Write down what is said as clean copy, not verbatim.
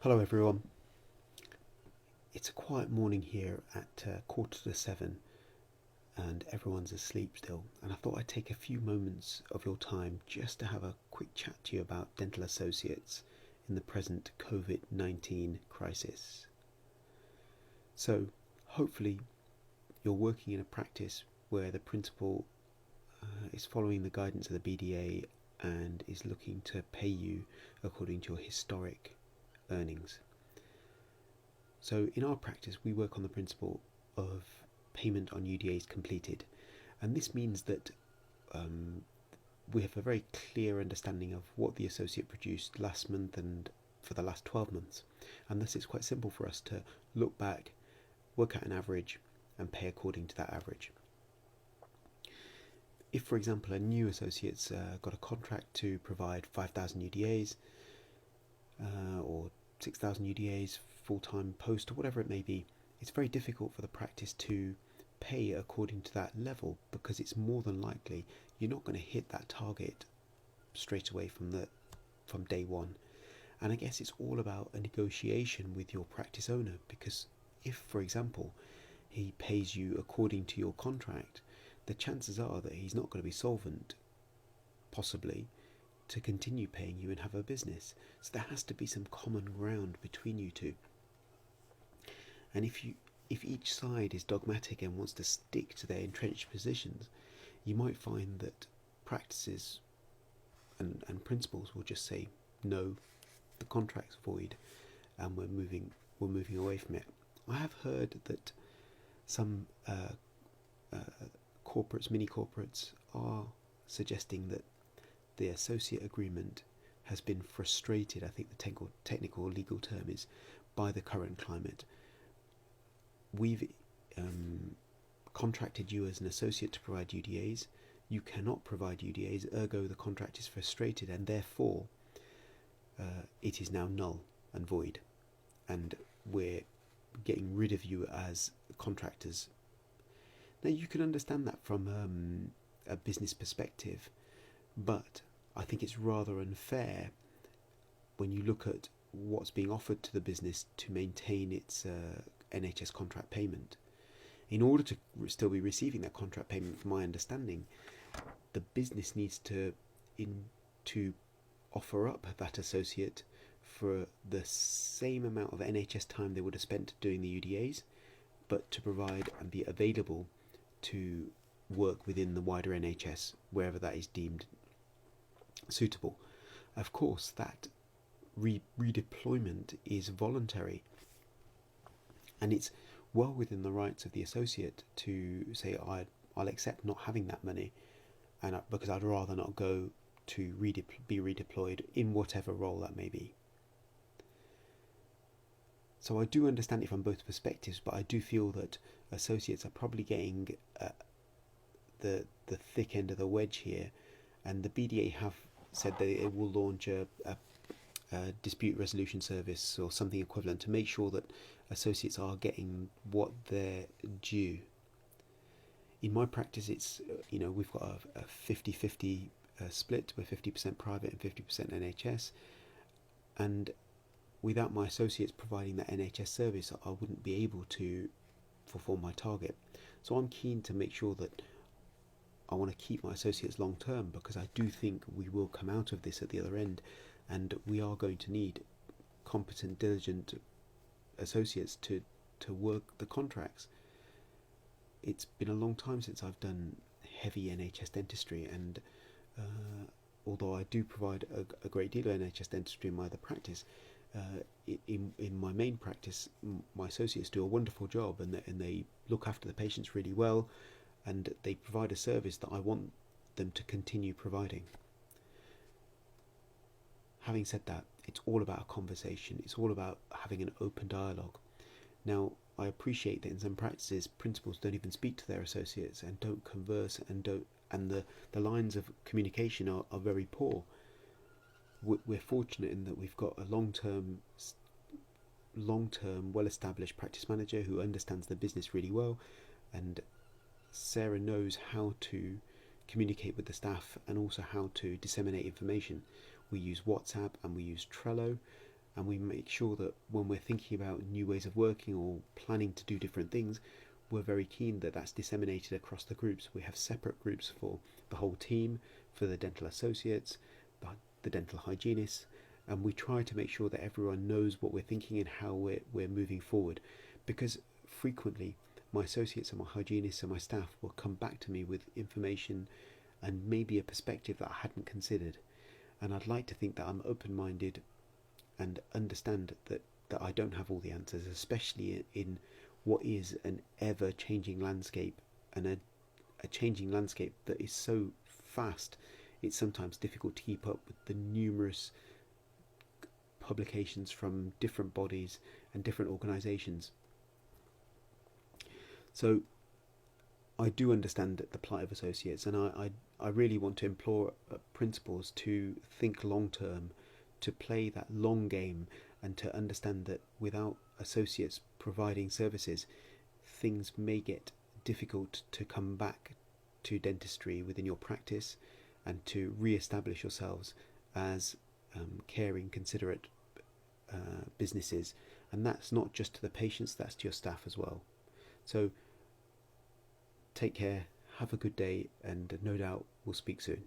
Hello everyone. It's a quiet morning here at 7:15 and everyone's asleep still, and I thought I'd take a few moments of your time just to have a quick chat to you about dental associates in the present COVID-19 crisis. So hopefully you're working in a practice where the principal is following the guidance of the BDA and is looking to pay you according to your historic earnings. So in our practice, we work on the principle of payment on UDAs completed, and this means that we have a very clear understanding of what the associate produced last month and for the last 12 months, and thus it's quite simple for us to look back, work out an average, and pay according to that average. If, for example, a new associate's got a contract to provide 5,000 UDAs or 6,000 UDAs full-time post or whatever it may be, it's very difficult for the practice to pay according to that level because it's more than likely you're not going to hit that target straight away from day one. And I guess it's all about a negotiation with your practice owner, because if, for example, he pays you according to your contract, the chances are that he's not going to be solvent, possibly, to continue paying you and have a business. So there has to be some common ground between you two. And if each side is dogmatic and wants to stick to their entrenched positions, you might find that practices and principals will just say no, the contract's void, and we're moving away from it. I have heard that some mini corporates, are suggesting that the associate agreement has been frustrated. I think the technical legal term is by the current climate. We've contracted you as an associate to provide UDAs. You cannot provide UDAs, ergo the contract is frustrated, and therefore it is now null and void, and we're getting rid of you as contractors. Now you can understand that from a business perspective, but I think it's rather unfair when you look at what's being offered to the business to maintain its NHS contract payment. In order to still be receiving that contract payment, from my understanding, the business needs to offer up that associate for the same amount of NHS time they would have spent doing the UDAs, but to provide and be available to work within the wider NHS wherever that is deemed suitable. Of course, that redeployment is voluntary, and it's well within the rights of the associate to say, I'll accept not having that money, and because I'd rather not go to be redeployed in whatever role that may be. So I do understand it from both perspectives, but I do feel that associates are probably getting the thick end of the wedge here, and the BDA have said that it will launch a dispute resolution service or something equivalent to make sure that associates are getting what they're due. In my practice, it's we've got a 50-50 split, with 50% private and 50% NHS, and without my associates providing that NHS service, I wouldn't be able to fulfill my target. So I'm keen to make sure that I want to keep my associates long term, because I do think we will come out of this at the other end, and we are going to need competent, diligent associates to work the contracts. It's been a long time since I've done heavy NHS dentistry, and although I do provide a great deal of NHS dentistry in my other practice, in my main practice, my associates do a wonderful job, and they look after the patients really well, and they provide a service that I want them to continue providing. Having said that, it's all about a conversation. It's all about having an open dialogue. Now, I appreciate that in some practices, principals don't even speak to their associates and don't converse, and the lines of communication are very poor. We're fortunate in that we've got a long-term, well-established practice manager who understands the business really well, and Sarah knows how to communicate with the staff and also how to disseminate information. We use WhatsApp and we use Trello, and we make sure that when we're thinking about new ways of working or planning to do different things, we're very keen that that's disseminated across the groups. We have separate groups for the whole team, for the dental associates, the dental hygienists, and we try to make sure that everyone knows what we're thinking and how we're moving forward. Because frequently my associates and my hygienists and my staff will come back to me with information and maybe a perspective that I hadn't considered. And I'd like to think that I'm open-minded and understand that I don't have all the answers, especially in what is an ever-changing landscape, and a changing landscape that is so fast it's sometimes difficult to keep up with the numerous publications from different bodies and different organisations. So I do understand the plight of associates, and I really want to implore principals to think long term, to play that long game, and to understand that without associates providing services, things may get difficult to come back to dentistry within your practice and to re-establish yourselves as caring, considerate businesses. And that's not just to the patients, that's to your staff as well. So take care, have a good day, and no doubt we'll speak soon.